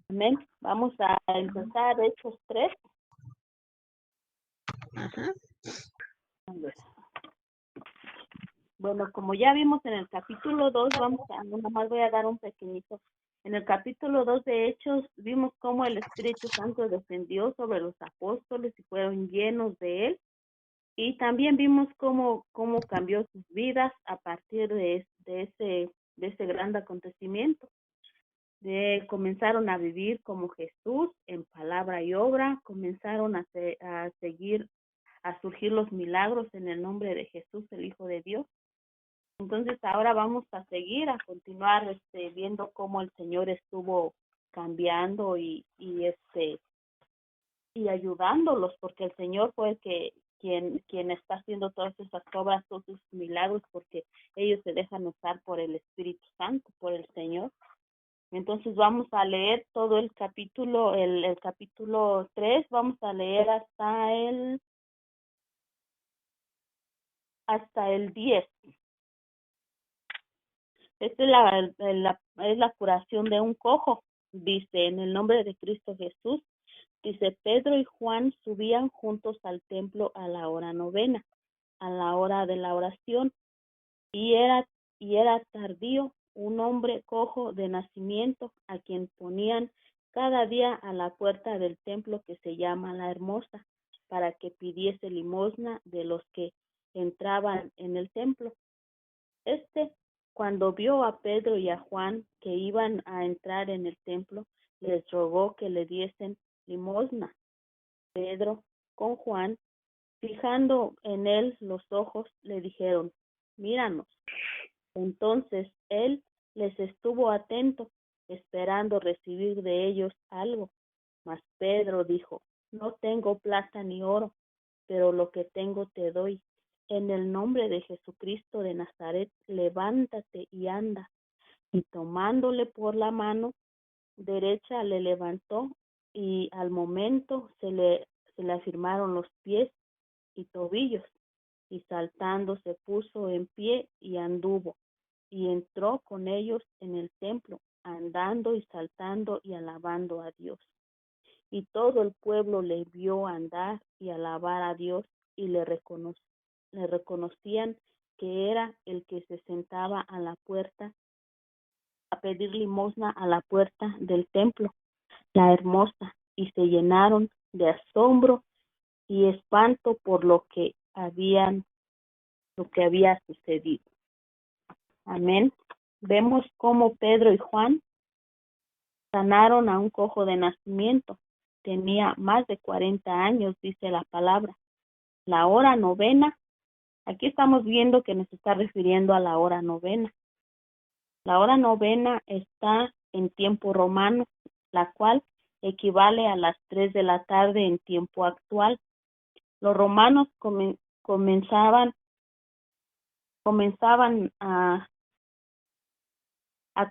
Amén. Vamos a empezar Hechos 3. Ajá. Bueno, como ya vimos en el capítulo 2, nomás voy a dar un pequeñito. En el capítulo 2 de Hechos vimos cómo el Espíritu Santo descendió sobre los apóstoles y fueron llenos de él. Y también vimos cómo cambió sus vidas a partir de ese gran acontecimiento. Comenzaron a vivir como Jesús en palabra y obra, comenzaron a surgir los milagros en el nombre de Jesús, el Hijo de Dios. Entonces ahora vamos a continuar viendo cómo el Señor estuvo cambiando y ayudándolos, porque el Señor fue quien está haciendo todas esas obras, todos esos milagros, porque ellos se dejan usar por el Espíritu Santo, por el Señor. Entonces vamos a leer todo el capítulo, el capítulo 3, vamos a leer hasta el 10. Esta es la curación de un cojo. Dice, en el nombre de Cristo Jesús, dice, Pedro y Juan subían juntos al templo a la hora novena, a la hora de la oración, y era tardío un hombre cojo de nacimiento, a quien ponían cada día a la puerta del templo que se llama La Hermosa, para que pidiese limosna de los que entraban en el templo. Cuando vio a Pedro y a Juan que iban a entrar en el templo, les rogó que le diesen limosna. Pedro, con Juan, fijando en él los ojos, le dijeron, míranos. Entonces él les estuvo atento, esperando recibir de ellos algo. Mas Pedro dijo, no tengo plata ni oro, pero lo que tengo te doy. En el nombre de Jesucristo de Nazaret, levántate y anda. Y tomándole por la mano derecha le levantó, y al momento se le afirmaron los pies y tobillos, y saltando se puso en pie y anduvo, y entró con ellos en el templo, andando y saltando y alabando a Dios. Y todo el pueblo le vio andar y alabar a Dios, y le reconocían que era el que se sentaba a la puerta a pedir limosna a la puerta del templo, La Hermosa, y se llenaron de asombro y espanto por lo que había sucedido. Amén. Vemos cómo Pedro y Juan sanaron a un cojo de nacimiento. Tenía más de 40 años, dice la palabra. La hora novena, aquí estamos viendo que nos está refiriendo a la hora novena. La hora novena está en tiempo romano, la cual equivale a las 3 de la tarde en tiempo actual. Los romanos comenzaban a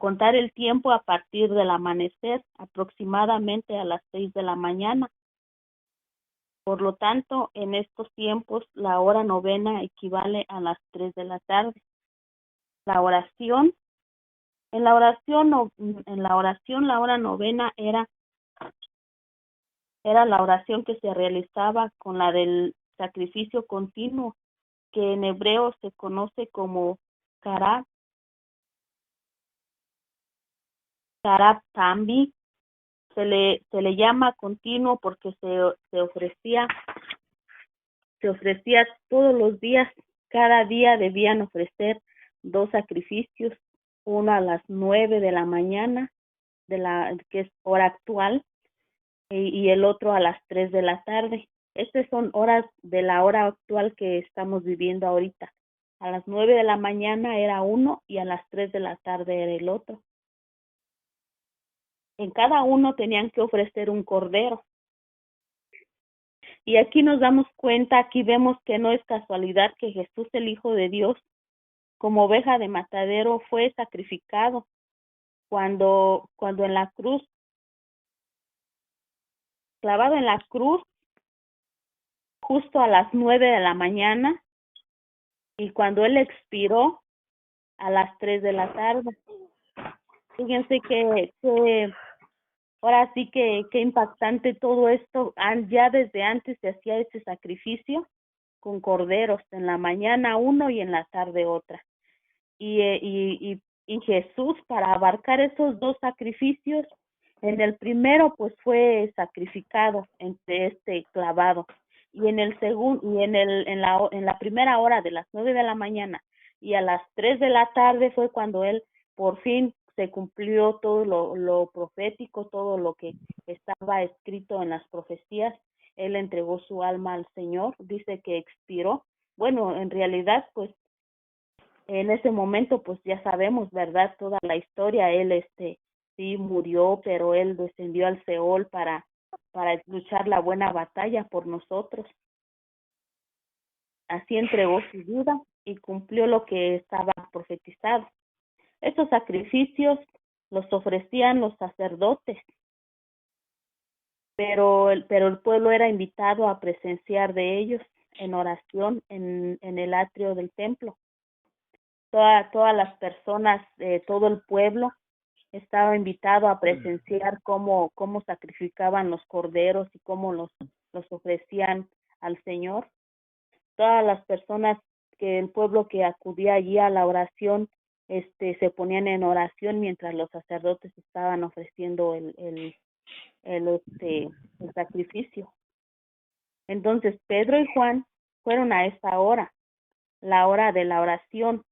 contar el tiempo a partir del amanecer, aproximadamente a las 6 de la mañana. Por lo tanto, en estos tiempos, la hora novena equivale a las 3 de la tarde. La oración, la hora novena era la oración que se realizaba con la del sacrificio continuo, que en hebreo se conoce como Karab Tambi. Se le llama continuo porque se ofrecía todos los días. Cada día debían ofrecer 2 sacrificios, uno a las 9 de la mañana, que es hora actual, y el otro a las 3 de la tarde. Estas son horas de la hora actual que estamos viviendo ahorita. A las 9 de la mañana era uno y a las 3 de la tarde era el otro. En cada uno tenían que ofrecer un cordero. Y aquí nos damos cuenta, aquí vemos que no es casualidad que Jesús, el Hijo de Dios, como oveja de matadero, fue sacrificado cuando en la cruz, clavado en la cruz, justo a las 9 de la mañana, y cuando él expiró a las 3 de la tarde. Fíjense que ahora sí que qué impactante todo esto. Ya desde antes se hacía ese sacrificio con corderos, en la mañana uno y en la tarde otra. Y Jesús, para abarcar esos dos sacrificios, en el primero pues fue sacrificado entre este clavado, y en el segundo, y en la primera hora de las 9 de la mañana y a las 3 de la tarde fue cuando él por fin se cumplió todo lo profético, todo lo que estaba escrito en las profecías. Él entregó su alma al Señor, dice que expiró. Bueno, en realidad pues en ese momento pues ya sabemos, ¿verdad? Toda la historia. Él sí murió, pero él descendió al Seol para luchar la buena batalla por nosotros. Así entregó su vida y cumplió lo que estaba profetizado. Estos sacrificios los ofrecían los sacerdotes, pero el pueblo era invitado a presenciar de ellos en oración en el atrio del templo. Todas las personas, todo el pueblo estaba invitado a presenciar cómo sacrificaban los corderos y cómo los ofrecían al Señor. Todas las personas el pueblo que acudía allí a la oración, se ponían en oración mientras los sacerdotes estaban ofreciendo el sacrificio. Entonces Pedro y Juan fueron a esa hora, la hora de la oración.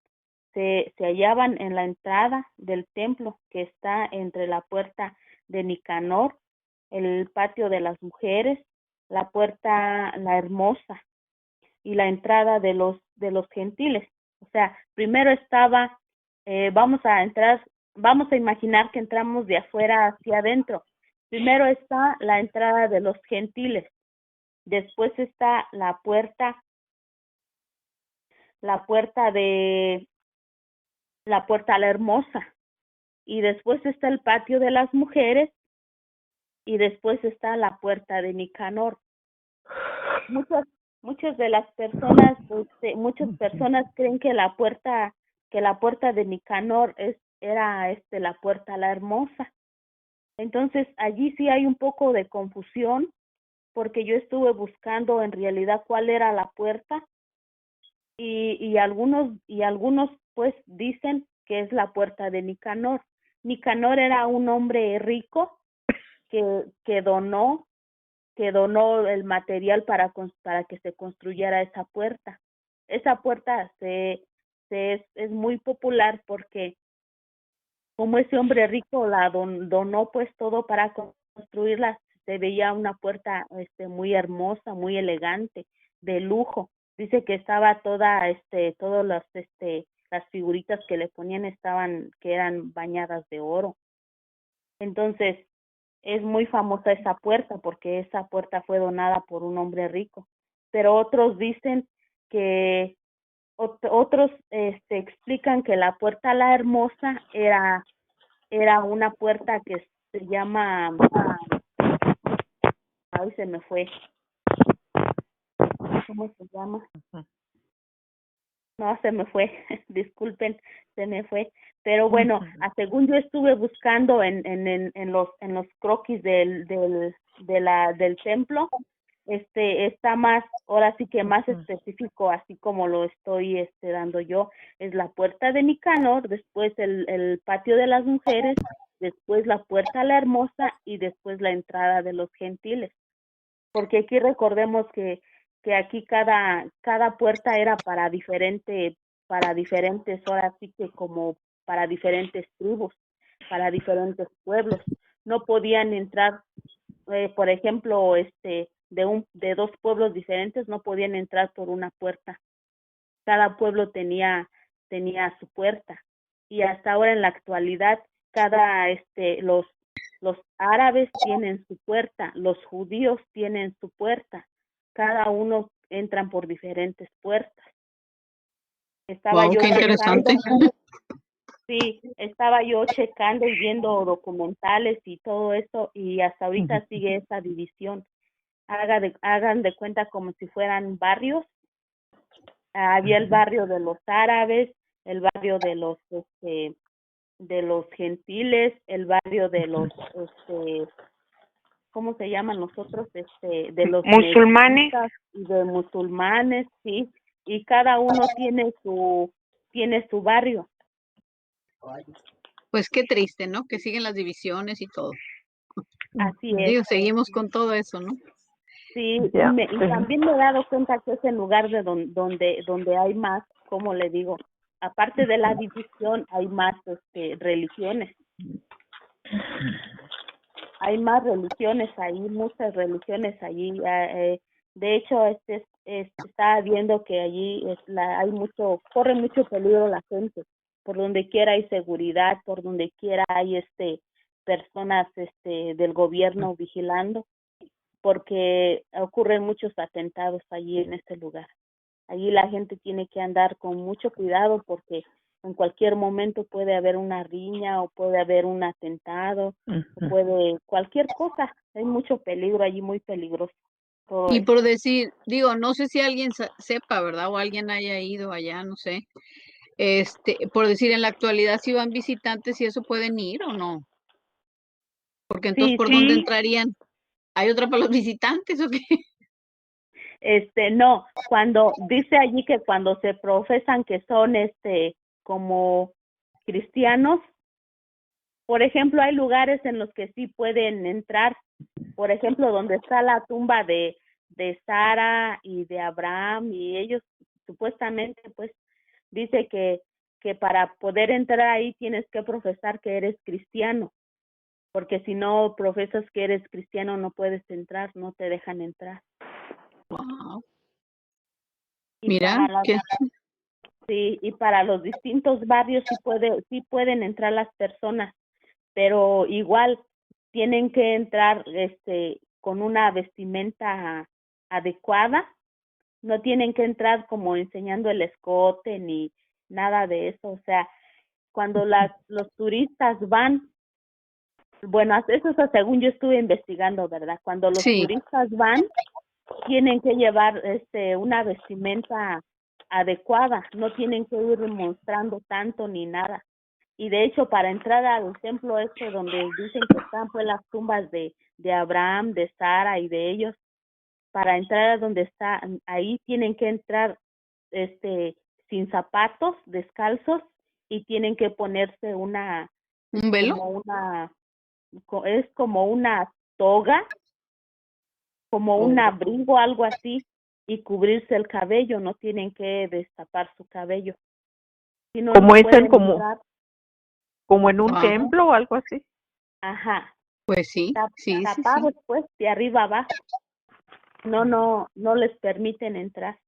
Se hallaban en la entrada del templo que está entre la puerta de Nicanor, el patio de las mujeres, la puerta la hermosa y la entrada de los gentiles. O sea, primero estaba, vamos a imaginar que entramos de afuera hacia adentro. Primero está la entrada de los gentiles, después está la puerta de la puerta la hermosa, y después está el patio de las mujeres, y después está la puerta de Nicanor. Muchas de las personas, muchas personas creen que la puerta de Nicanor era la puerta la hermosa. Entonces allí sí hay un poco de confusión, porque yo estuve buscando en realidad cuál era la puerta, y algunos pues dicen que es la puerta de Nicanor. Nicanor era un hombre rico que donó el material para que se construyera esa puerta. Esa puerta es muy popular porque como ese hombre rico la donó pues todo para construirla, se veía una puerta muy hermosa, muy elegante, de lujo. Dice que estaba todas las figuritas que le ponían que eran bañadas de oro. Entonces, es muy famosa esa puerta porque esa puerta fue donada por un hombre rico. Pero otros dicen que otros explican que la puerta la hermosa era una puerta que se llama, ay, se me fue, ¿cómo se llama? No, se me fue, disculpen, se me fue. Pero bueno, según yo estuve buscando en los croquis del templo, está más, ahora sí que más específico, así como lo estoy dando yo. Es la puerta de Nicanor, después el patio de las mujeres, después la puerta la hermosa y después la entrada de los gentiles. Porque aquí recordemos que aquí cada puerta era para diferentes, ahora sí que como para diferentes tribus, para diferentes pueblos. No podían entrar, por ejemplo, de dos pueblos diferentes, no podían entrar por una puerta. Cada pueblo tenía su puerta. Y hasta ahora en la actualidad, los árabes tienen su puerta, los judíos tienen su puerta, cada uno entran por diferentes puertas. Estaba yo qué checando, interesante. sí, estaba yo checando y viendo documentales y todo eso, y hasta ahorita sigue esa división. Hagan de cuenta como si fueran barrios. Había el barrio de los árabes, el barrio de los de los gentiles, el barrio de los, ¿cómo se llaman los otros? De los musulmanes mezquitas y de musulmanes, sí, y cada uno tiene su barrio. Pues qué triste, ¿no? Que siguen las divisiones y todo. Así es. Digo, seguimos con todo eso, ¿no? Sí, y también me he dado cuenta que es el lugar de donde hay más, como le digo, aparte de la división, hay más religiones. Hay más religiones ahí, muchas religiones allí. De hecho, está viendo que allí corre mucho peligro la gente. Por donde quiera hay seguridad, por donde quiera hay personas del gobierno vigilando, porque ocurren muchos atentados allí en este lugar. Allí la gente tiene que andar con mucho cuidado porque en cualquier momento puede haber una riña o puede haber un atentado, o puede cualquier cosa. Hay mucho peligro allí, muy peligroso. Y por decir, digo, no sé si alguien sepa, ¿verdad? O alguien haya ido allá, no sé. Por decir, en la actualidad si van visitantes y eso pueden ir o no. Porque entonces, ¿por dónde entrarían? ¿Hay otra para los visitantes o qué? No, cuando dice allí que cuando se profesan que son como cristianos, por ejemplo, hay lugares en los que sí pueden entrar, por ejemplo, donde está la tumba de Sara y de Abraham, y ellos supuestamente pues dice que para poder entrar ahí tienes que profesar que eres cristiano, porque si no profesas que eres cristiano no puedes entrar, no te dejan entrar. Wow. Y Mira, sí, y para los distintos barrios sí pueden entrar las personas, pero igual tienen que entrar con una vestimenta adecuada, no tienen que entrar como enseñando el escote ni nada de eso. O sea, cuando los turistas van, bueno, eso es según yo estuve investigando, ¿verdad? Cuando los turistas van, tienen que llevar una vestimenta adecuada, no tienen que ir mostrando tanto ni nada. Y de hecho, para entrar al templo donde dicen que están pues las tumbas de Abraham, de Sara y de ellos, para entrar a donde está, ahí tienen que entrar sin zapatos, descalzos, y tienen que ponerse ¿un velo? Es como una toga, como un abrigo, algo así, y cubrirse el cabello, no tienen que destapar su cabello. Si no, como no es pueden entrar. como en un templo o algo así. Ajá. Pues sí, Tapados pues de arriba abajo. No les permiten entrar.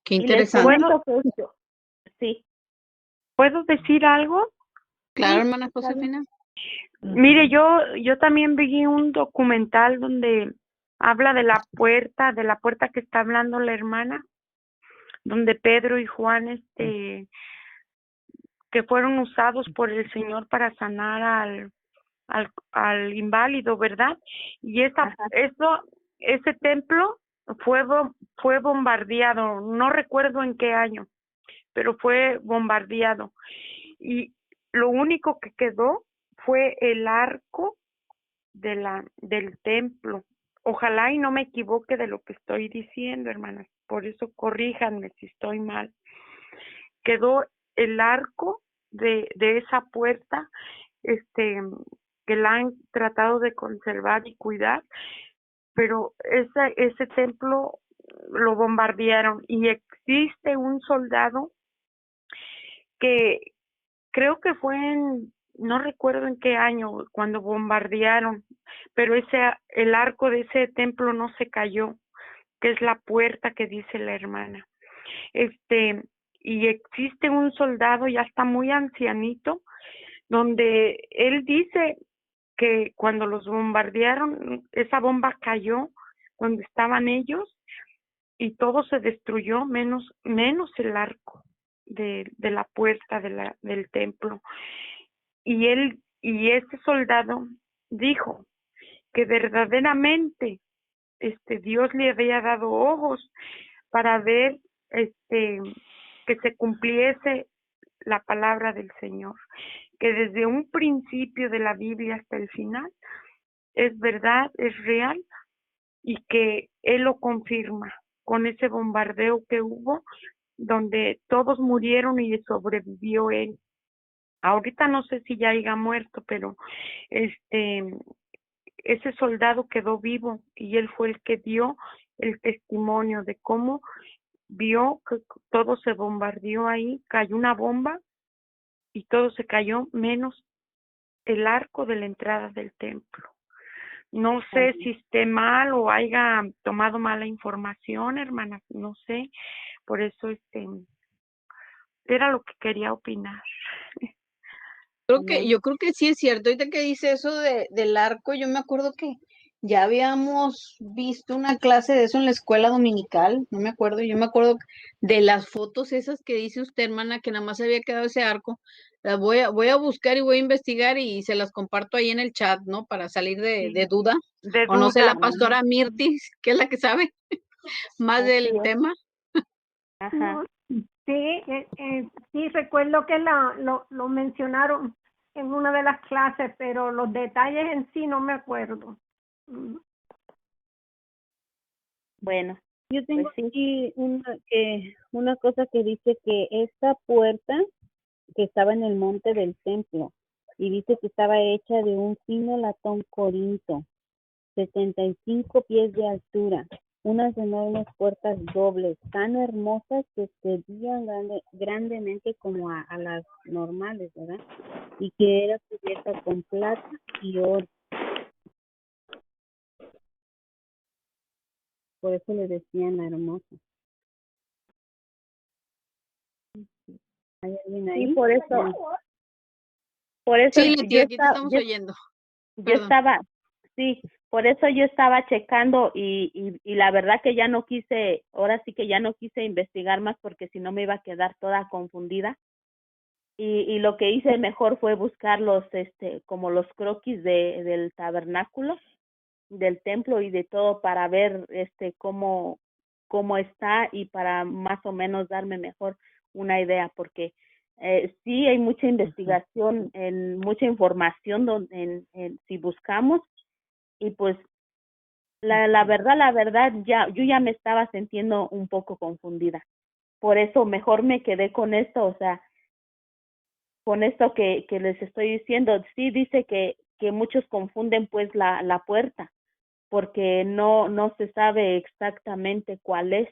Qué interesante. Y les comento que sí. ¿Puedo decir algo? Claro, hermana Josefina. Mire, yo también vi un documental donde habla de la puerta que está hablando la hermana, donde Pedro y Juan, que fueron usados por el Señor para sanar al inválido, ¿verdad? Y ese templo fue bombardeado, no recuerdo en qué año, pero fue bombardeado. Y lo único que quedó fue el arco del templo. Ojalá y no me equivoque de lo que estoy diciendo, hermanas. Por eso corríjanme si estoy mal. Quedó el arco de esa puerta, que la han tratado de conservar y cuidar, pero ese templo lo bombardearon y existe un soldado que creo que fue no recuerdo en qué año cuando bombardearon, pero el arco de ese templo no se cayó, que es la puerta que dice la hermana. Y existe un soldado, ya está muy ancianito, donde él dice que cuando los bombardearon, esa bomba cayó donde estaban ellos y todo se destruyó, menos el arco de la puerta del templo. Y ese soldado dijo que verdaderamente Dios le había dado ojos para ver que se cumpliese la palabra del Señor, que desde un principio de la Biblia hasta el final es verdad, es real, y que Él lo confirma con ese bombardeo que hubo, donde todos murieron y sobrevivió Él. Ahorita no sé si ya haya muerto, pero ese soldado quedó vivo y él fue el que dio el testimonio de cómo vio que todo se bombardeó ahí, cayó una bomba y todo se cayó menos el arco de la entrada del templo. No sé si esté mal o haya tomado mala información, hermana, no sé, por eso era lo que quería opinar. Yo creo que sí es cierto. Ahorita que dice eso del arco, yo me acuerdo que ya habíamos visto una clase de eso en la escuela dominical, no me acuerdo, yo me acuerdo de las fotos esas que dice usted, hermana, que nada más había quedado ese arco. Las voy a buscar y voy a investigar y se las comparto ahí en el chat, ¿no? Para salir de duda. De O no sé, la duda. pastora Mirtis, que es la que sabe más del tema. Ajá. Sí, sí, recuerdo que lo mencionaron en una de las clases, pero los detalles en sí no me acuerdo. Bueno, Yo tengo pues sí. aquí una cosa que dice que esta puerta que estaba en el monte del templo y dice que estaba hecha de un fino latón corinto, 75 pies de altura, unas enormes puertas dobles, tan hermosas que se veían grandemente como a las normales, ¿verdad? Y que era cubierta con plata y oro. Por eso le decían la hermosa. ¿Hay alguien ahí? Sí, por eso Sí, Leti, aquí te estamos oyendo. yo estaba, sí, por eso yo estaba checando y la verdad que ya no quise, ahora sí que ya no quise investigar más porque si no me iba a quedar toda confundida. Y lo que hice mejor fue buscar como los croquis del tabernáculo, del templo y de todo para ver cómo está y para más o menos darme mejor una idea, porque sí hay mucha investigación, mucha información si buscamos, y pues la verdad yo ya me estaba sintiendo un poco confundida. Por eso mejor me quedé con esto, o sea, con esto que les estoy diciendo. Sí dice que muchos confunden pues la puerta, porque no se sabe exactamente cuál es.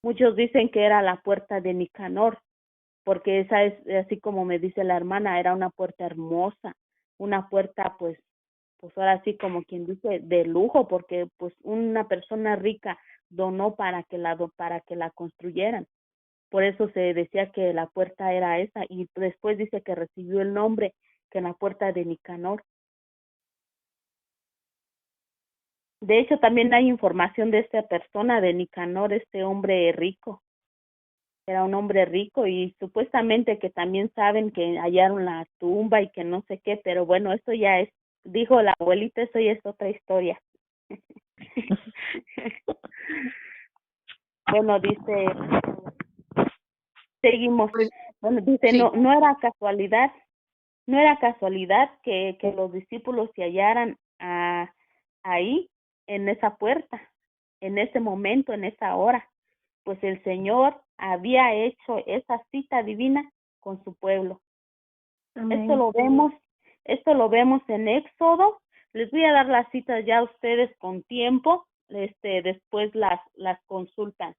Muchos dicen que era la puerta de Nicanor, porque esa es, así como me dice la hermana, era una puerta hermosa, una puerta pues ahora sí como quien dice de lujo, porque pues una persona rica donó para que la construyeran. Por eso se decía que la puerta era esa, y después dice que recibió el nombre, que la puerta de Nicanor. De hecho, también hay información de esta persona, de Nicanor, este hombre rico. Era un hombre rico y supuestamente que también saben que hallaron la tumba y que no sé qué, pero bueno, esto ya es, dijo la abuelita, eso ya es otra historia. Bueno, dice, seguimos. Bueno, dice, Sí. no era casualidad que los discípulos se hallaran ahí, en esa puerta, en ese momento, en esa hora, pues el Señor había hecho esa cita divina con su pueblo. Amén. Esto lo vemos en Éxodo. Les voy a dar las citas ya a ustedes con tiempo, después las consultan.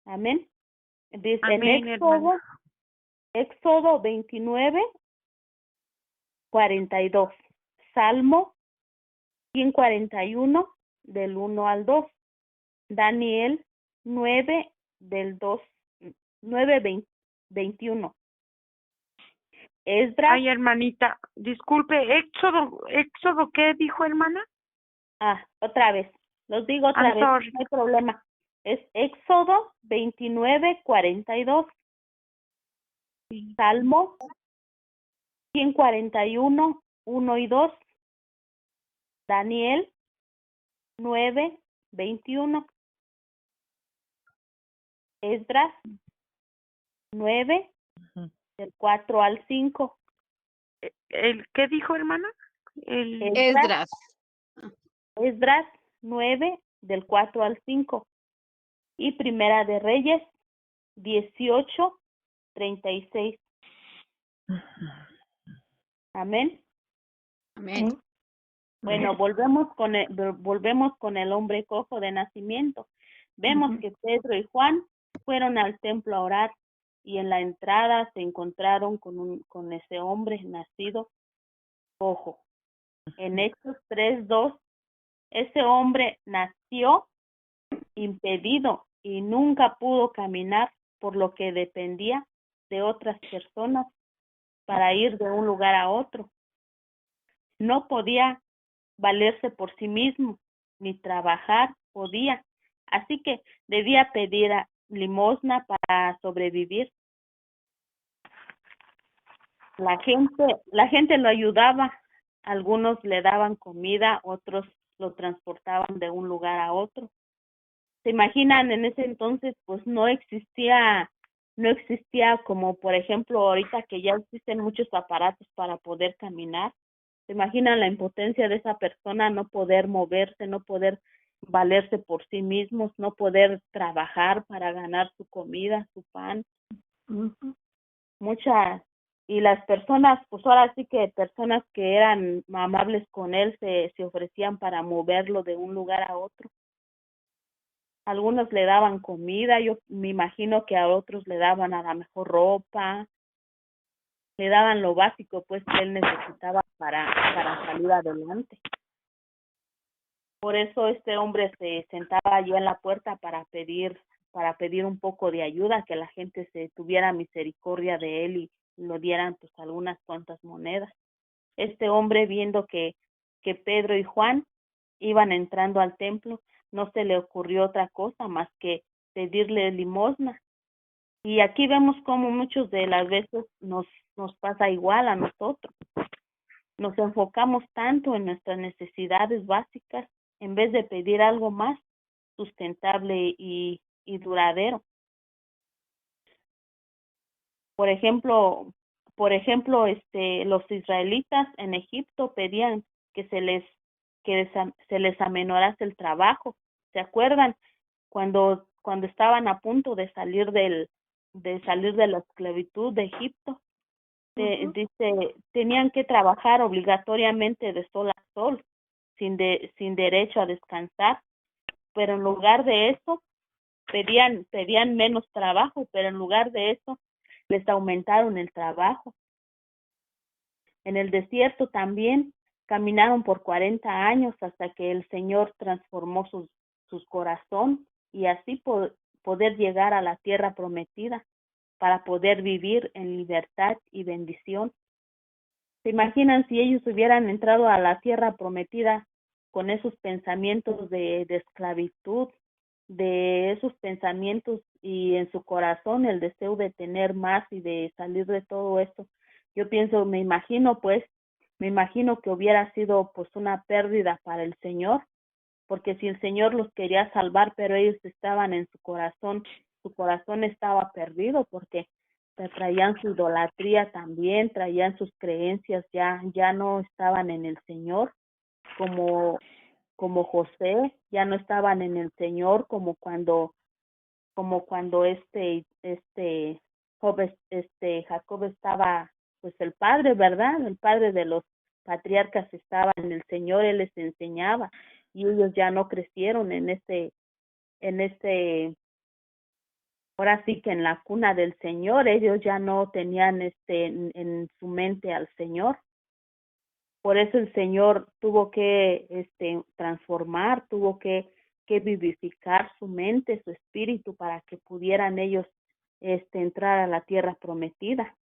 Amén. Dice Amén, en hermana. Éxodo 29, 42. Salmo 141 del 1 al 2. Daniel 9 del 2, 9, 21. Esdras. Ay, hermanita, disculpe, Éxodo, ¿qué dijo, hermana? Otra vez. Los digo otra vez, Sorry. no hay problema. Es Éxodo 29, 42. Salmo 141, 1 y 2. Daniel 9, 21. Esdras 9, del 4 al 5. ¿Qué dijo, hermana? Esdras. Esdras 9 del 4 al 5 y Primera de Reyes 18:36. Amén. Amén. Bueno, volvemos con el hombre cojo de nacimiento. Vemos que Pedro y Juan fueron al templo a orar y en la entrada se encontraron con ese hombre nacido cojo. En Hechos 3:2, ese hombre nació impedido y nunca pudo caminar, por lo que dependía de otras personas para ir de un lugar a otro. No podía valerse por sí mismo, ni trabajar podía, así que debía pedir limosna para sobrevivir. La gente lo ayudaba, algunos le daban comida, otros lo transportaban de un lugar a otro. ¿Se imaginan? En ese entonces pues no existía como por ejemplo ahorita que ya existen muchos aparatos para poder caminar. ¿Se imaginan la impotencia de esa persona, no poder moverse, no poder valerse por sí mismos, no poder trabajar para ganar su comida, su pan? Muchas, y las personas, pues ahora sí que personas que eran amables con él se ofrecían para moverlo de un lugar a otro. Algunos le daban comida, yo me imagino que a otros le daban a lo mejor ropa, le daban lo básico pues que él necesitaba para salir adelante. Por eso este hombre se sentaba allí en la puerta para pedir un poco de ayuda, que la gente se tuviera misericordia de él y lo dieran pues algunas cuantas monedas. Este hombre, viendo que Pedro y Juan iban entrando al templo, no se le ocurrió otra cosa más que pedirle limosna. Y aquí vemos cómo muchas de las veces nos pasa igual a nosotros. Nos enfocamos tanto en nuestras necesidades básicas en vez de pedir algo más sustentable y duradero. Por ejemplo, los israelitas en Egipto pedían que se les amenorase el trabajo. ¿Se acuerdan? Cuando estaban a punto de salir de la esclavitud de Egipto, dice, tenían que trabajar obligatoriamente de sol a sol, sin derecho a descansar, pero en lugar de eso pedían menos trabajo, pero en lugar de eso les aumentaron el trabajo. En el desierto también caminaron por 40 años hasta que el Señor transformó sus corazón y así poder llegar a la tierra prometida para poder vivir en libertad y bendición. ¿Se imaginan si ellos hubieran entrado a la tierra prometida con esos pensamientos de esclavitud, de esos pensamientos y en su corazón el deseo de tener más y de salir de todo esto? Yo pienso, me imagino que hubiera sido pues una pérdida para el Señor, porque si el Señor los quería salvar, pero ellos estaban en su corazón estaba perdido porque traían su idolatría también, traían sus creencias, ya no estaban en el Señor, como José, ya no estaban en el Señor, como cuando Jacob estaba, pues el padre, ¿verdad? El padre de los patriarcas estaba en el Señor, él les enseñaba y ellos ya no crecieron en ahora sí que en la cuna del Señor, ellos ya no tenían en su mente al Señor. Por eso el Señor tuvo que transformar, tuvo que vivificar su mente, su espíritu para que pudieran ellos entrar a la tierra prometida.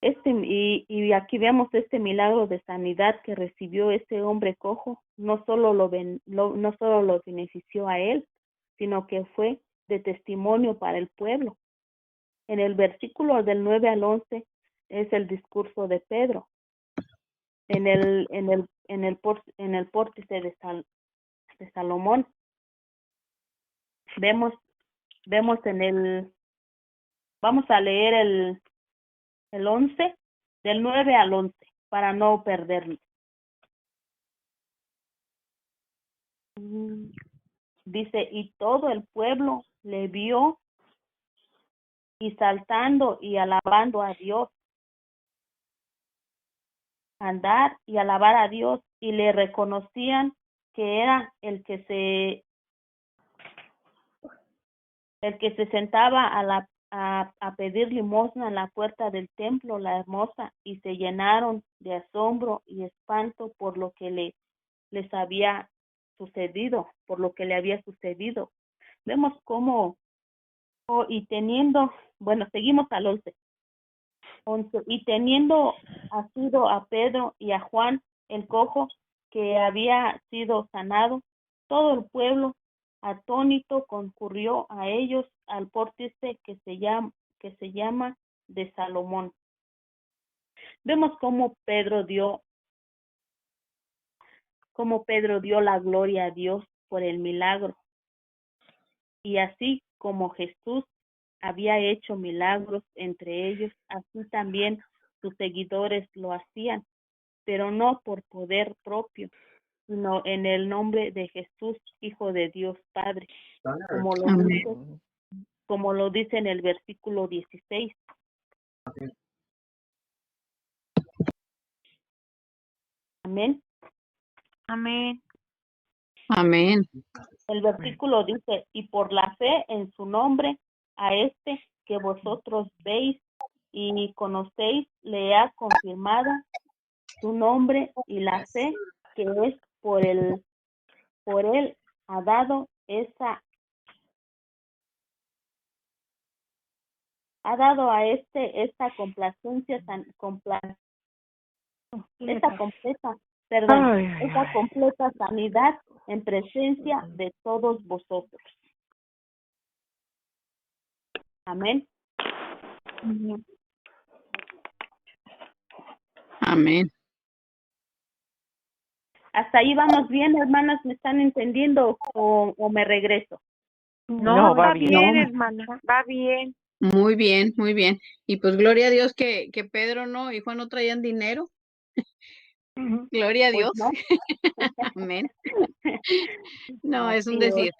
Y aquí vemos este milagro de sanidad que recibió ese hombre cojo, no solo lo benefició a él, sino que fue de testimonio para el pueblo. En el versículo del 9 al 11 es el discurso de Pedro. En el pórtice de Salomón. Vemos vamos a leer el 11, del 9 al 11, para no perderlo. Dice, y todo el pueblo le vio y saltando y alabando a Dios, andar y alabar a Dios, y le reconocían que era el que se sentaba a pedir limosna en la puerta del templo, la hermosa, y se llenaron de asombro y espanto por lo que les había sucedido, por lo que le había sucedido. Vemos cómo, y teniendo, bueno, seguimos al 11, y teniendo asido a Pedro y a Juan el cojo que había sido sanado, todo el pueblo atónito concurrió a ellos al pórtice que se llama de Salomón. Vemos cómo Pedro dio la gloria a Dios por el milagro. Y así como Jesús había hecho milagros entre ellos, así también sus seguidores lo hacían, pero no por poder propio, sino en el nombre de Jesús, Hijo de Dios Padre, como lo dice en el versículo 16. Amén. Amén. Amén. El versículo dice, y por la fe en su nombre, a este que vosotros veis y conocéis, le ha confirmado su nombre, y la fe que es por él ha dado a esta complacencia esta completa sanidad en presencia de todos vosotros. Amén. Amén. Hasta ahí vamos bien, hermanas, ¿me están entendiendo o me regreso? No, va bien, No. hermana, va bien. Muy bien, muy bien. Y pues gloria a Dios que Pedro no y Juan no traían dinero. Gloria a Pues Dios. no. Amén. No, es un Así es. decir.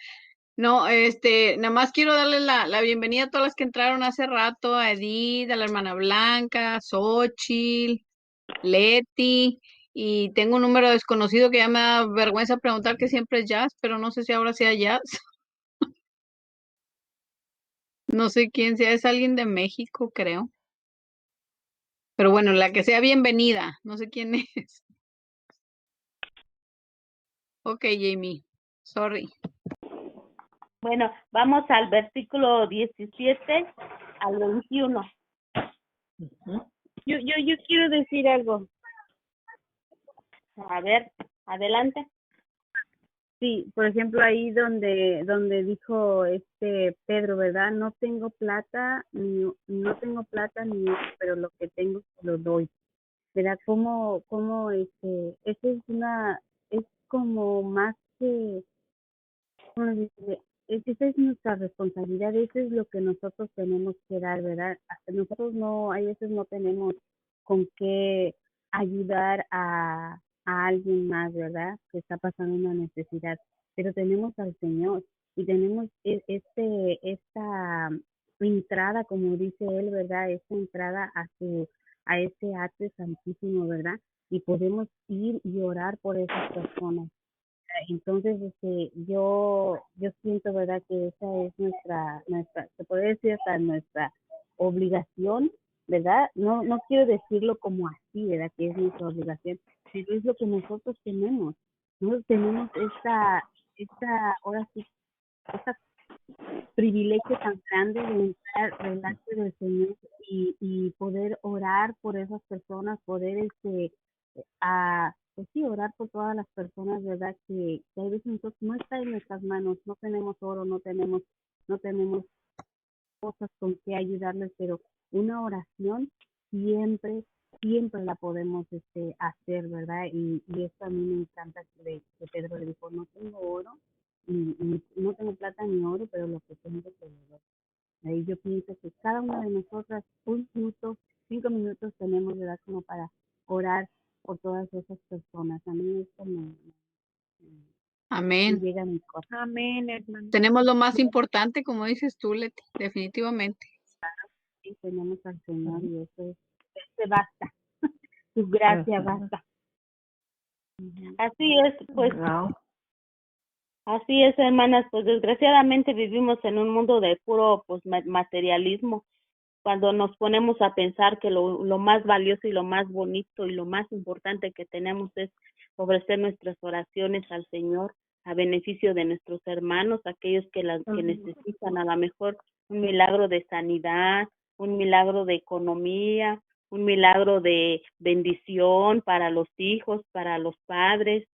No, nada más quiero darle la bienvenida a todas las que entraron hace rato, a Edith, a la hermana Blanca, Xochitl, Leti, y tengo un número desconocido que ya me da vergüenza preguntar que siempre es Jazz, pero no sé si ahora sea Jazz. No sé quién sea, es alguien de México, creo. Pero bueno, la que sea bienvenida, no sé quién es. Ok, Jamie, sorry. Bueno, vamos al versículo 17 al 21. Yo quiero decir algo. A ver, adelante. Sí, por ejemplo, ahí donde dijo Pedro, ¿verdad? No tengo plata ni oro, pero lo que tengo te lo doy. ¿Verdad? Como eso es como más que, ¿cómo se dice? Esa es nuestra responsabilidad, eso es lo que nosotros tenemos que dar, ¿verdad? Hasta nosotros hay veces no tenemos con qué ayudar a alguien más, ¿verdad? Que está pasando una necesidad, pero tenemos al Señor y tenemos esta entrada, como dice él, ¿verdad? Esta entrada a ese atrio santísimo, ¿verdad? Y podemos ir y orar por esas personas. Entonces, yo siento, ¿verdad?, que esa es se puede decir hasta nuestra obligación, ¿verdad? No quiero decirlo como así, ¿verdad?, que es nuestra obligación, pero es lo que nosotros tenemos. Nosotros tenemos ahora sí, esta privilegio tan grande de entrar delante del Señor y poder orar por esas personas, poder pues sí, orar por todas las personas, ¿verdad? Que a veces nosotros no está en nuestras manos, no tenemos oro, no tenemos cosas con que ayudarles, pero una oración siempre la podemos hacer, ¿verdad? Y esto a mí me encanta que Pedro le dijo, no tengo oro, ni no tengo plata ni oro, pero lo que tengo te lo doy. Ahí yo pienso que cada una de nosotras, un minuto 5 minutos tenemos, ¿verdad? Como para orar por todas esas personas. A mí esto me Amén. llega a mi corazón. Amén, hermana. Tenemos lo más importante, como dices tú, Leti, definitivamente. Y tenemos al Señor y eso basta. Su gracia basta. Así es, pues, así es, hermanas, pues desgraciadamente vivimos en un mundo de puro pues materialismo. Cuando nos ponemos a pensar que lo más valioso y lo más bonito y lo más importante que tenemos es ofrecer nuestras oraciones al Señor a beneficio de nuestros hermanos, aquellos que necesitan a lo mejor un milagro de sanidad, un milagro de economía, un milagro de bendición para los hijos, para los padres.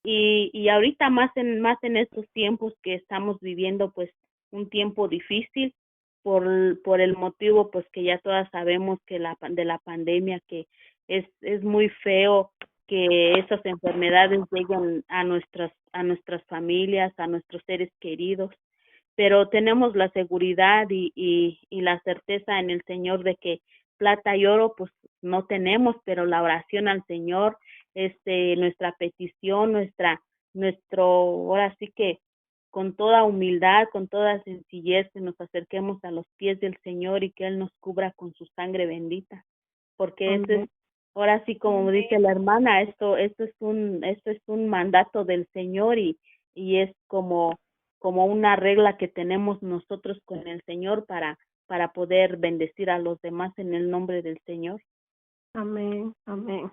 Y ahorita más en estos tiempos que estamos viviendo, pues un tiempo difícil por el motivo pues que ya todas sabemos que de la pandemia, que es muy feo que esas enfermedades lleguen a nuestras familias, a nuestros seres queridos, pero tenemos la seguridad y la certeza en el Señor de que plata y oro pues no tenemos, pero la oración al Señor, nuestra petición, ahora sí que con toda humildad, con toda sencillez, que nos acerquemos a los pies del Señor y que Él nos cubra con su sangre bendita, porque eso es, ahora sí como dice la hermana, esto es un mandato del Señor y es como una regla que tenemos nosotros con el Señor para poder bendecir a los demás en el nombre del Señor. Amén, amén.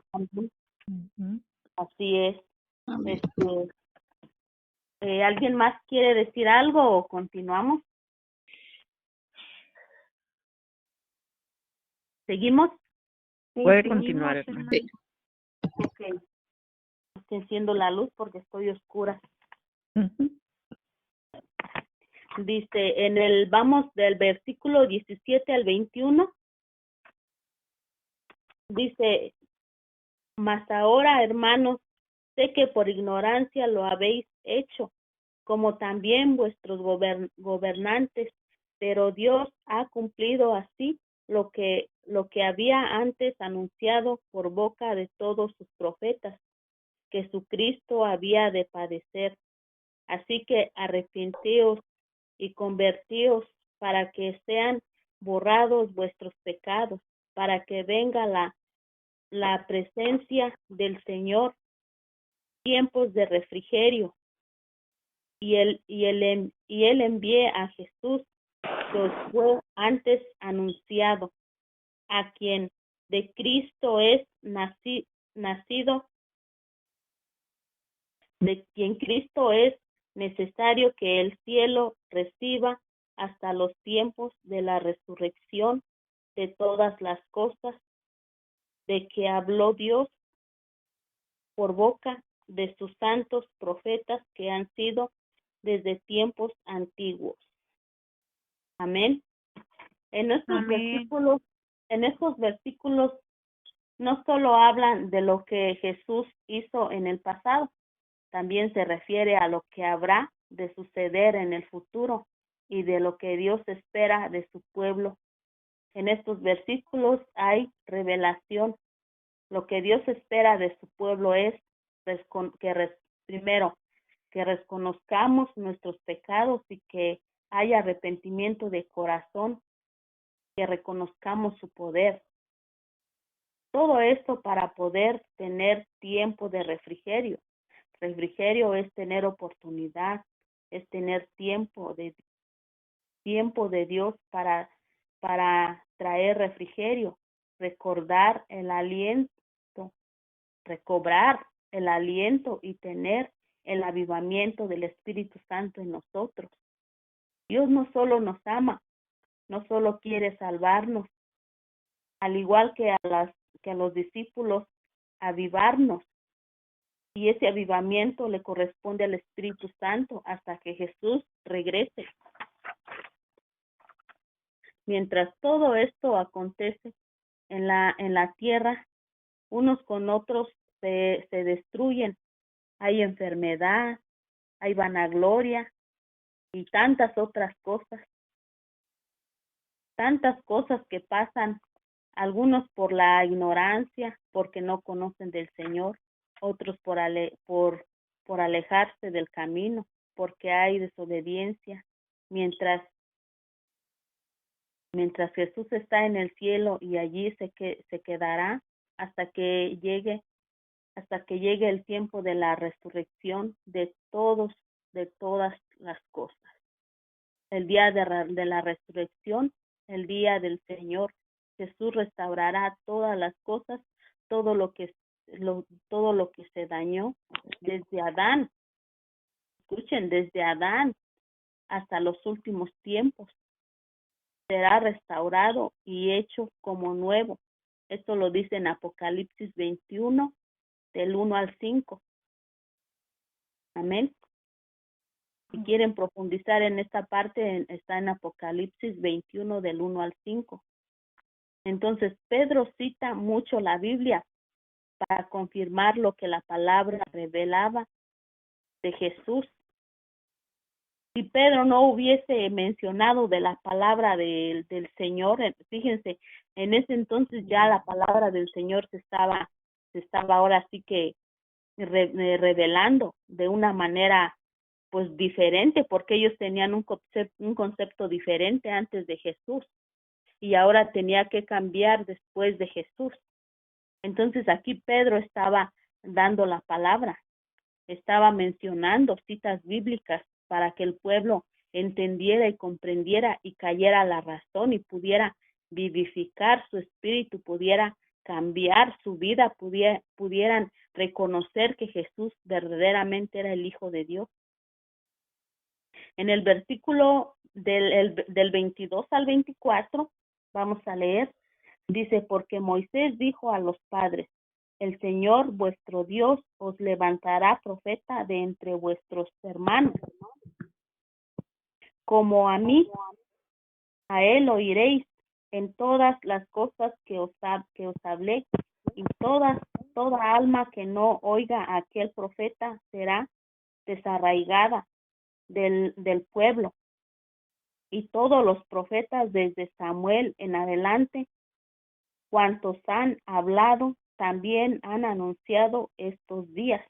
Así es. Amén. ¿Alguien más quiere decir algo o continuamos? ¿Seguimos? Puede continuar, hermana. Sí. Ok. Enciendo la luz porque estoy oscura. Dice, vamos del versículo 17 al 21, dice, mas ahora, hermanos, sé que por ignorancia lo habéis hecho, como también vuestros gobernantes, pero Dios ha cumplido así lo que había antes anunciado por boca de todos sus profetas, que su Cristo había de padecer. Así que arrepentíos y convertíos para que sean borrados vuestros pecados, para que venga la presencia del Señor, tiempos de refrigerio, y él envíe a Jesús, que os fue antes anunciado, a quien de Cristo es nacido, de quien Cristo es necesario que el cielo reciba hasta los tiempos de la resurrección de todas las cosas, de que habló Dios por boca de sus santos profetas que han sido desde tiempos antiguos. Amén. En estos versículos no solo hablan de lo que Jesús hizo en el pasado, también se refiere a lo que habrá de suceder en el futuro y de lo que Dios espera de su pueblo. En estos versículos hay revelación. Lo que Dios espera de su pueblo es primero, que reconozcamos nuestros pecados y que haya arrepentimiento de corazón, que reconozcamos su poder. Todo esto para poder tener tiempo de refrigerio. Refrigerio es tener oportunidad, es tener tiempo de Dios para traer refrigerio, recobrar el aliento y tener el avivamiento del Espíritu Santo en nosotros. Dios no solo nos ama, no solo quiere salvarnos, al igual que a los discípulos, avivarnos. Y ese avivamiento le corresponde al Espíritu Santo hasta que Jesús regrese. Mientras todo esto acontece en la tierra, unos con otros se destruyen. Hay enfermedad, hay vanagloria y tantas otras cosas. Tantas cosas que pasan algunos por la ignorancia, porque no conocen del Señor, otros por alejarse del camino, porque hay desobediencia, mientras Jesús está en el cielo y allí se quedará hasta que llegue el tiempo de la resurrección de todas las cosas. El día de la resurrección, el día del Señor, Jesús restaurará todas las cosas, todo lo que se dañó desde Adán. Escuchen, desde Adán hasta los últimos tiempos será restaurado y hecho como nuevo. Esto lo dice en Apocalipsis 21, del 1 al 5. Amén. Si quieren profundizar en esta parte, está en Apocalipsis 21, del 1 al 5. Entonces, Pedro cita mucho la Biblia para confirmar lo que la palabra revelaba de Jesús. Si Pedro no hubiese mencionado de la palabra del Señor, fíjense, en ese entonces ya la palabra del Señor se estaba ahora sí que revelando de una manera pues diferente, porque ellos tenían un concepto diferente antes de Jesús y ahora tenía que cambiar después de Jesús. Entonces aquí Pedro estaba dando la palabra, estaba mencionando citas bíblicas para que el pueblo entendiera y comprendiera y cayera a la razón y pudiera vivificar su espíritu, pudiera cambiar su vida, pudieran reconocer que Jesús verdaderamente era el Hijo de Dios. En el versículo del 22 al 24, vamos a leer, dice, porque Moisés dijo a los padres, el Señor vuestro Dios os levantará profeta de entre vuestros hermanos. Como a mí, a él oiréis en todas las cosas que os hablé, y toda alma que no oiga a aquel profeta será desarraigada del pueblo. Y todos los profetas desde Samuel en adelante, cuantos han hablado, también han anunciado estos días.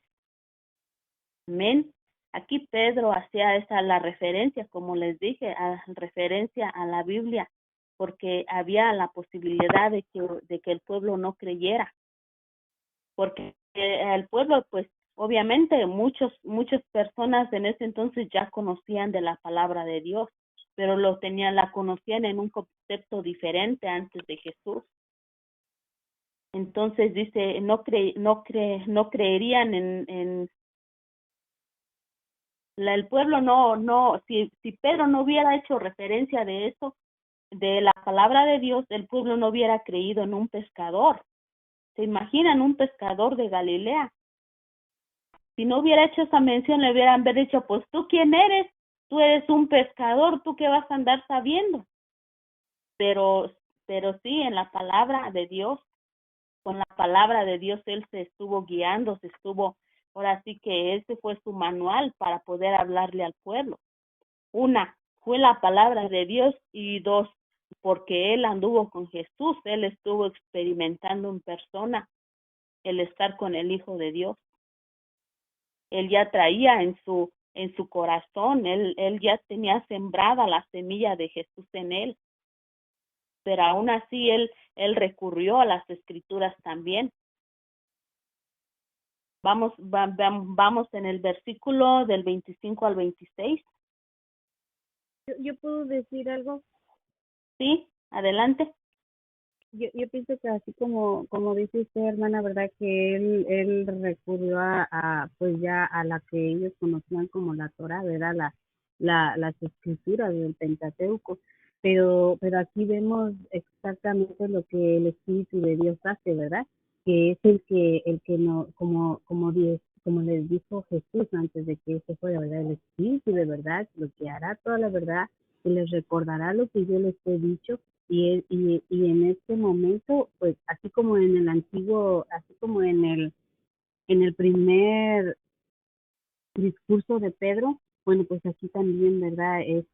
Amén. Aquí Pedro hacía la referencia, como les dije, referencia a la Biblia, porque había la posibilidad de que el pueblo no creyera. Porque el pueblo, pues, obviamente muchas personas en ese entonces ya conocían de la palabra de Dios, pero la conocían en un concepto diferente antes de Jesús. Entonces dice, no creerían en el pueblo, si Pedro no hubiera hecho referencia de eso, de la palabra de Dios, el pueblo no hubiera creído en un pescador. ¿Se imaginan un pescador de Galilea? Si no hubiera hecho esa mención, le hubieran dicho, pues tú quién eres, tú eres un pescador, tú qué vas a andar sabiendo. Pero sí, en la palabra de Dios, con la palabra de Dios, él se estuvo guiando, ahora sí que ese fue su manual para poder hablarle al pueblo. Una, fue la palabra de Dios, y dos, porque él anduvo con Jesús, él estuvo experimentando en persona el estar con el Hijo de Dios. Él ya traía en su corazón, él ya tenía sembrada la semilla de Jesús en él. Pero aún así él recurrió a las escrituras también. Vamos en el versículo del 25 al 26. ¿Yo puedo decir algo? Sí, adelante. Yo pienso que así como dice usted, hermana, verdad que él recurrió pues ya a la que ellos conocían como la Torá, verdad, las escrituras del Pentateuco, pero aquí vemos exactamente lo que el Espíritu de Dios hace, verdad, que es el que no, como les dijo Jesús antes de que se fuera, verdad, el Espíritu de verdad, lo que hará toda la verdad y les recordará lo que yo les he dicho. Y en este momento, pues así como en el antiguo, así como en el primer discurso de Pedro, bueno, pues aquí también, ¿verdad? Es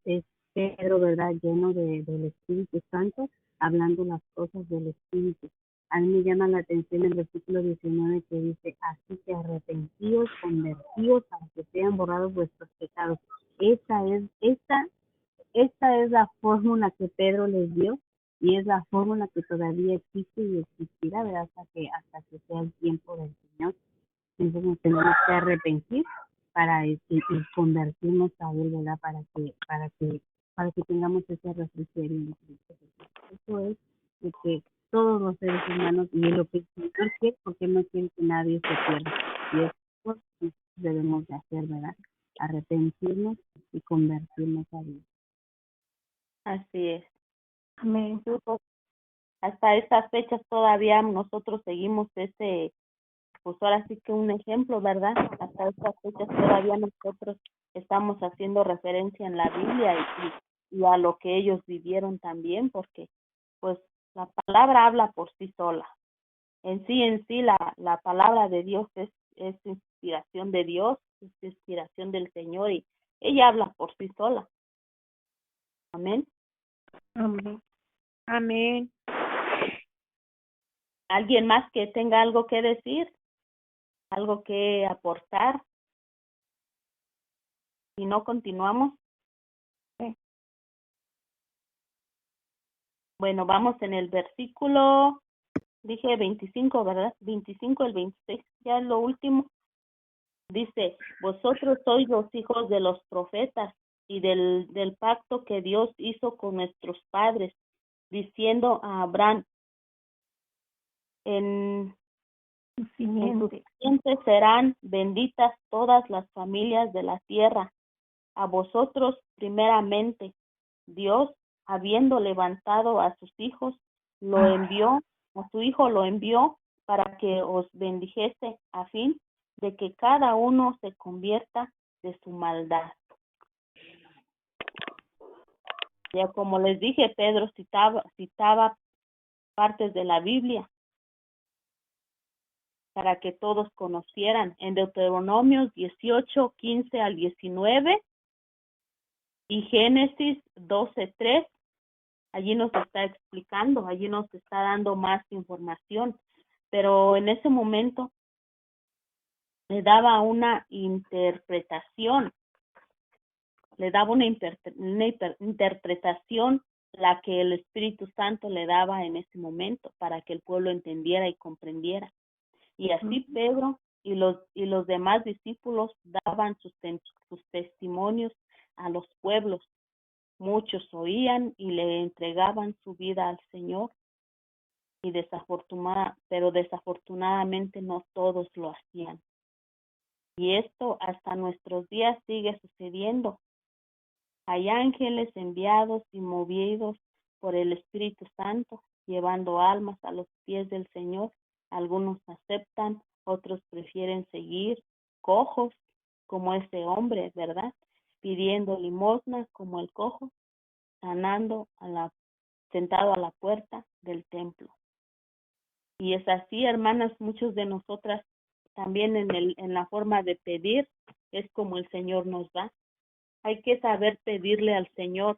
Pedro, ¿verdad? Lleno del Espíritu Santo, hablando las cosas del Espíritu. A mí me llama la atención el versículo 19 que dice, así que arrepentíos, convertíos para que sean borrados vuestros pecados. Esta es la fórmula que Pedro les dio y es la fórmula que todavía existe y existirá, ¿verdad? Hasta que sea el tiempo del Señor. Entonces nos tenemos que arrepentir para y convertirnos a Él, ¿verdad? Para que tengamos ese refrigerio en Cristo Jesús. Eso es lo que todos los seres humanos y lo que el Señor quiere, porque no quiere que nadie se pierda. Y eso debemos de hacer, ¿verdad? Arrepentirnos y convertirnos a Dios. Así es. Amén. Hasta estas fechas todavía nosotros seguimos ese, pues ahora sí que un ejemplo, ¿verdad? Hasta estas fechas todavía nosotros estamos haciendo referencia en la Biblia y a lo que ellos vivieron también, porque pues la palabra habla por sí sola. En sí la palabra de Dios es inspiración de Dios, es inspiración del Señor y ella habla por sí sola. Amén. Amén. Amén. ¿Alguien más que tenga algo que decir? ¿Algo que aportar? Si no, continuamos. Sí. Bueno, vamos en el versículo, dije 25, ¿verdad? 25, el 26, ya es lo último. Dice, vosotros sois los hijos de los profetas y del pacto que Dios hizo con nuestros padres, diciendo a Abraham, en Su sus simiente. simientes serán benditas todas las familias de la tierra. A vosotros primeramente, Dios, habiendo levantado a sus hijos, a su hijo lo envió para que os bendijese a fin de que cada uno se convierta de su maldad. Ya como les dije, Pedro citaba partes de la Biblia para que todos conocieran. En Deuteronomios 18, 15 al 19 y Génesis 12:3, allí nos está explicando, allí nos está dando más información, pero en ese momento le daba una interpretación, interpretación la que el Espíritu Santo le daba en ese momento para que el pueblo entendiera y comprendiera. Y así Pedro y los demás discípulos daban sus testimonios a los pueblos. Muchos oían y le entregaban su vida al Señor, pero desafortunadamente no todos lo hacían. Y esto hasta nuestros días sigue sucediendo. Hay ángeles enviados y movidos por el Espíritu Santo, llevando almas a los pies del Señor. Algunos aceptan, otros prefieren seguir cojos como ese hombre, ¿verdad? Pidiendo limosna como el cojo, sentado a la puerta del templo. Y es así, hermanas, muchos de nosotras también en la forma de pedir es como el Señor nos da. Hay que saber pedirle al Señor.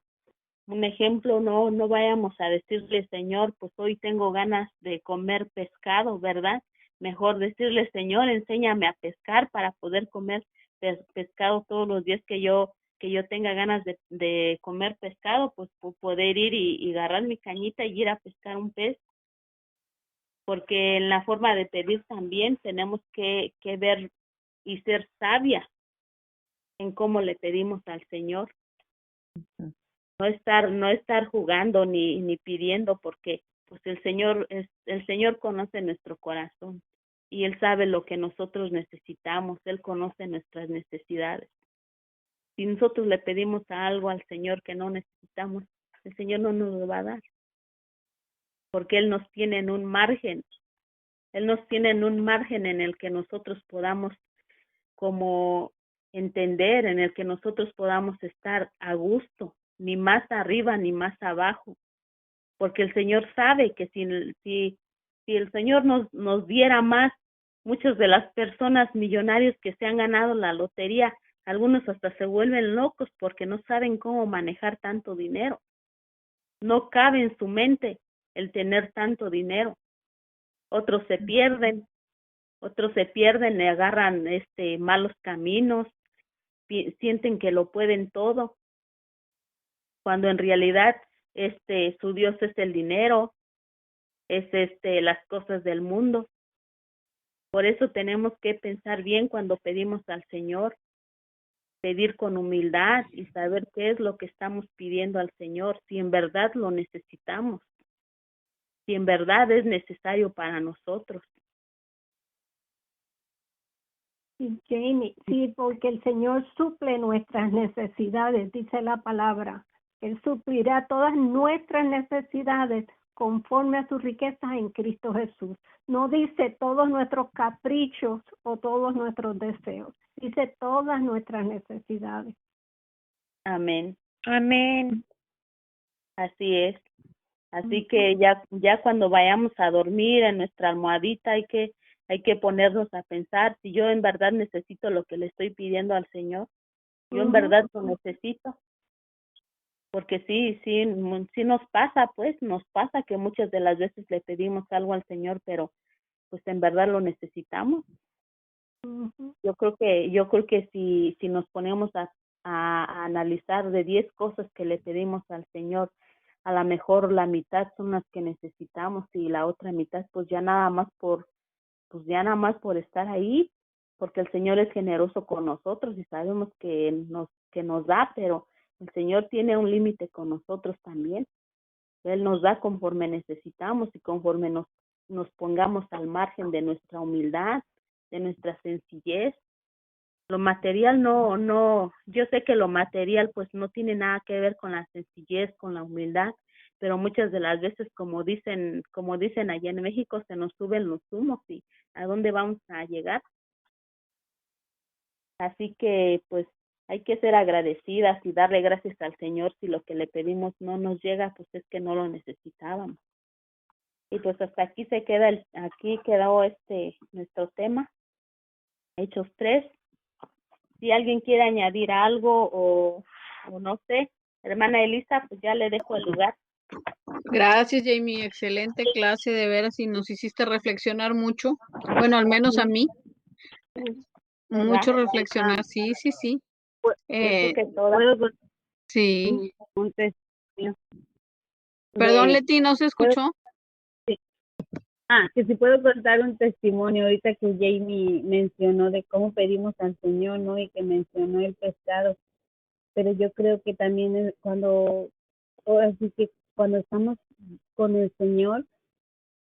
Un ejemplo, no vayamos a decirle, Señor, pues hoy tengo ganas de comer pescado, ¿verdad? Mejor decirle, Señor, enséñame a pescar para poder comer pescado todos los días que yo tenga ganas de comer pescado, pues poder ir y agarrar mi cañita y ir a pescar un pez. Porque en la forma de pedir también tenemos que ver y ser sabias en cómo le pedimos al Señor. No estar jugando ni pidiendo, porque pues el Señor conoce nuestro corazón y Él sabe lo que nosotros necesitamos. Él conoce nuestras necesidades. Si nosotros le pedimos algo al Señor que no necesitamos, el Señor no nos lo va a dar, porque Él nos tiene en un margen. Él nos tiene en un margen en el que nosotros podamos como entender, en el que nosotros podamos estar a gusto, ni más arriba ni más abajo, porque el Señor sabe que si el Señor nos diera más, muchas de las personas millonarias que se han ganado la lotería, algunos hasta se vuelven locos porque no saben cómo manejar tanto dinero. No cabe en su mente el tener tanto dinero. Otros se pierden, le agarran malos caminos, sienten que lo pueden todo, cuando en realidad su Dios es el dinero, es las cosas del mundo. Por eso tenemos que pensar bien cuando pedimos al Señor, pedir con humildad y saber qué es lo que estamos pidiendo al Señor, si en verdad lo necesitamos, si en verdad es necesario para nosotros. Sí, Jamie, sí, porque el Señor suple nuestras necesidades, dice la palabra. Él suplirá todas nuestras necesidades conforme a sus riquezas en Cristo Jesús. No dice todos nuestros caprichos o todos nuestros deseos. Dice todas nuestras necesidades. Amén. Amén. Así es. Así que ya cuando vayamos a dormir en nuestra almohadita hay que ponernos a pensar si yo en verdad necesito lo que le estoy pidiendo al Señor. Yo en verdad lo necesito. Porque sí nos pasa que muchas de las veces le pedimos algo al Señor, pero pues en verdad lo necesitamos. Yo creo que si nos ponemos a analizar de 10 cosas que le pedimos al Señor, a lo mejor la mitad son las que necesitamos y la otra mitad pues ya nada más por estar ahí, porque el Señor es generoso con nosotros y sabemos que nos da, pero el Señor tiene un límite con nosotros también. Él nos da conforme necesitamos y conforme nos pongamos al margen de nuestra humildad, de nuestra sencillez. Lo material yo sé que lo material pues no tiene nada que ver con la sencillez, con la humildad, pero muchas de las veces como dicen allá en México, se nos suben los humos y ¿a dónde vamos a llegar? Así que pues hay que ser agradecidas y darle gracias al Señor si lo que le pedimos no nos llega, pues es que no lo necesitábamos. Y pues hasta aquí quedó nuestro tema, Hechos 3. Si alguien quiere añadir algo o no sé, hermana Elisa, pues ya le dejo el lugar. Gracias, Jamie. Excelente clase, de veras, y nos hiciste reflexionar mucho. Bueno, al menos a mí. Mucho reflexionar, sí. Sí. Un testimonio Perdón, de- Leti, ¿no se escuchó? que si puedo contar un testimonio ahorita que Jamie mencionó de cómo pedimos al Señor, ¿no? Y que mencionó el pescado. Pero yo creo que también así que cuando estamos con el Señor,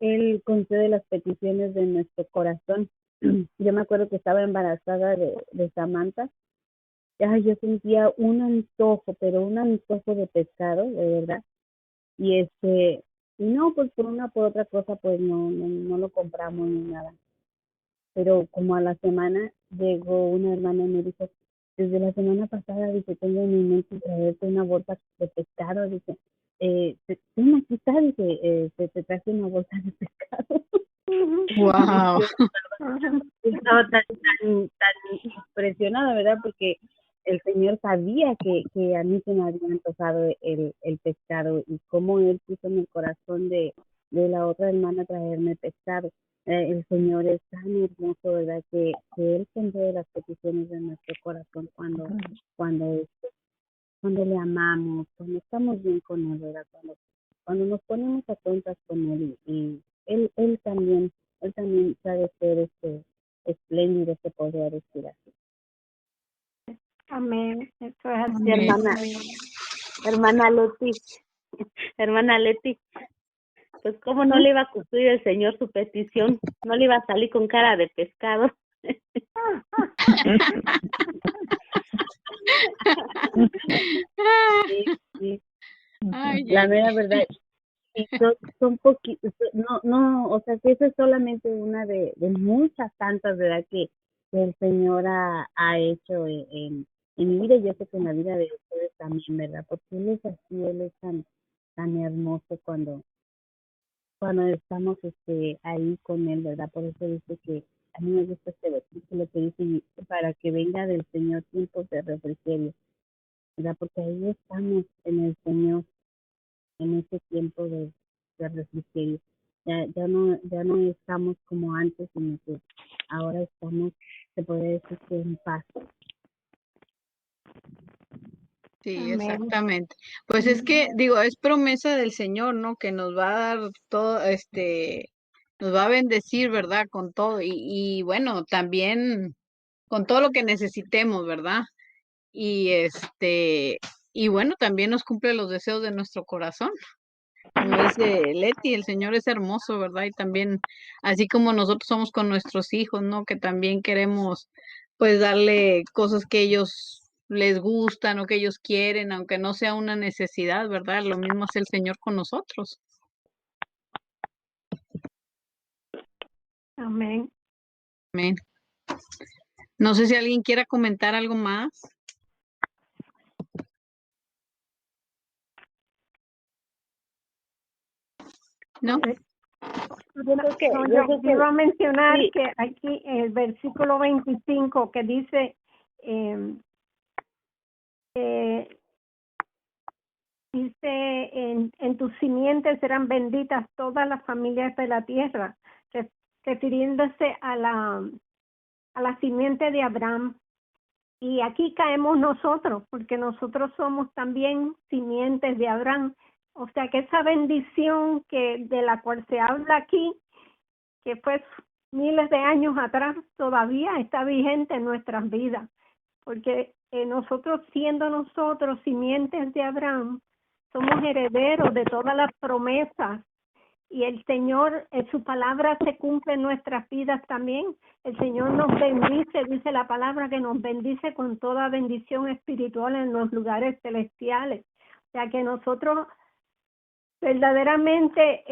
Él concede las peticiones de nuestro corazón. Yo me acuerdo que estaba embarazada de Samantha. Yo sentía un antojo, pero un antojo de pescado, de verdad. Y y no, pues por una por otra cosa, pues no lo compramos ni nada. Pero como a la semana llegó una hermana y me dijo, desde la semana pasada, dice, tengo en mi mente traerte una bolsa de pescado, dice, aquí está, dice, te traje una bolsa de pescado. Wow. Yo estaba tan impresionada, ¿verdad? Porque el Señor sabía que a mí se me había antojado el pescado y cómo Él puso en el corazón de la otra hermana traerme pescado. El Señor es tan hermoso, ¿verdad? Que Él concede las peticiones de nuestro corazón cuando le amamos, cuando estamos bien con Él, ¿verdad? Cuando nos ponemos a cuentas con Él y Él también sabe ser espléndido, se podría decir así. Amén. Eso es así. Sí, hermana Leti, pues cómo no le iba a cumplir el Señor su petición, no le iba a salir con cara de pescado. Sí. Ay, La mera verdad, y son poquitos, no, o sea, que esa es solamente una de muchas tantas, ¿verdad? Que el Señor ha hecho en mi vida, y yo sé que en la vida de ustedes también, ¿verdad? Porque Él es así, Él es tan hermoso cuando estamos ahí con Él, ¿verdad? Por eso dice que a mí me gusta este versículo que dice, para que venga del Señor tiempos de refrigerio, ¿verdad? Porque ahí estamos en el Señor, en ese tiempo de hacer refrigerio. Ya no estamos como antes, sino que ahora estamos, se puede decir que en paz. Sí, Amén. exactamente. Pues es que, digo, es promesa del Señor, ¿no? Que nos va a dar todo, nos va a bendecir, ¿verdad? Con todo. Y bueno, también con todo lo que necesitemos, ¿verdad? Y y bueno, también nos cumple los deseos de nuestro corazón. Como dice Leti, el Señor es hermoso, ¿verdad? Y también, así como nosotros somos con nuestros hijos, ¿no? Que también queremos, pues, darle cosas que ellos les gustan o que ellos quieren, aunque no sea una necesidad, ¿verdad? Lo mismo hace el Señor con nosotros. Amén. Amén. No sé si alguien quiera comentar algo más. ¿No? Yo creo que, No, yo yo creo que iba a mencionar sí. que aquí el versículo 25 que dice, dice, en tus simientes serán benditas todas las familias de la tierra, refiriéndose a la simiente de Abraham. Y aquí caemos nosotros, porque nosotros somos también simientes de Abraham. O sea que esa bendición de la cual se habla aquí, que fue miles de años atrás, todavía está vigente en nuestras vidas. Porque nosotros, siendo nosotros simientes de Abraham, somos herederos de todas las promesas. Y el Señor, su palabra se cumple en nuestras vidas también. El Señor nos bendice, dice la palabra que nos bendice con toda bendición espiritual en los lugares celestiales. O sea que nosotros verdaderamente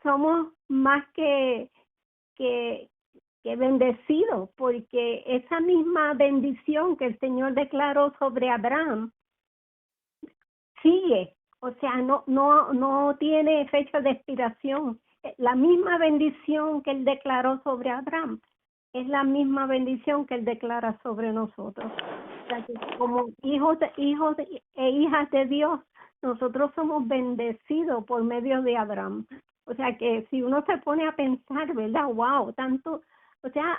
somos más que bendecidos, porque esa misma bendición que el Señor declaró sobre Abraham sigue. O sea, no tiene fecha de expiración. La misma bendición que Él declaró sobre Abraham es la misma bendición que Él declara sobre nosotros. O sea, que como hijos e hijas de Dios, nosotros somos bendecidos por medio de Abraham. O sea, que si uno se pone a pensar, ¿verdad? Wow, tanto. O sea,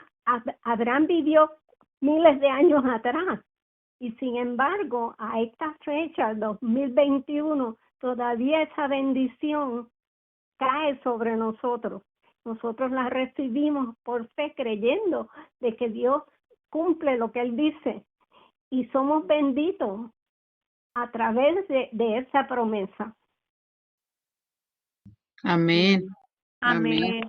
Abraham vivió miles de años atrás. Y sin embargo, a esta fecha, 2021, todavía esa bendición cae sobre nosotros. Nosotros la recibimos por fe, creyendo de que Dios cumple lo que Él dice. Y somos benditos a través de esa promesa. Amén. Amén.